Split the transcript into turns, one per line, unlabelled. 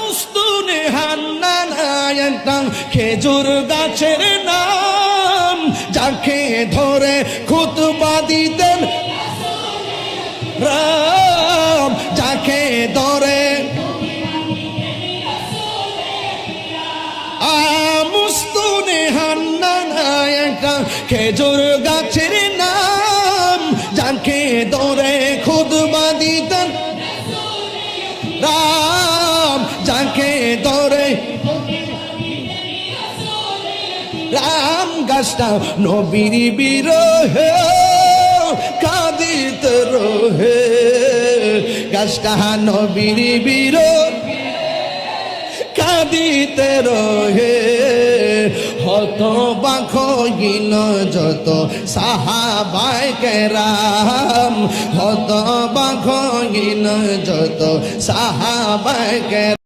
মুস্তুনে হান্নানা একটা খেজুর গাছের নাম, যাকে ধরে খুতবা দিতেন রাম, যাকে ধরে মুস্তুনে হান্নানা একটা খেজুর গাছের নাম, যাকে ধরে খুতবা দিতেন রাম, যাকে ধরে রাম। গাছটা নবীর বিরহে কাঁদিতে রহে, গাছটা নবীর বিরহে কাঁদিতে রহে। হতবাক হইল যত সাহাবায়ে কেরাম, হতবাক হইল যত সাহাবায়ে কেরাম।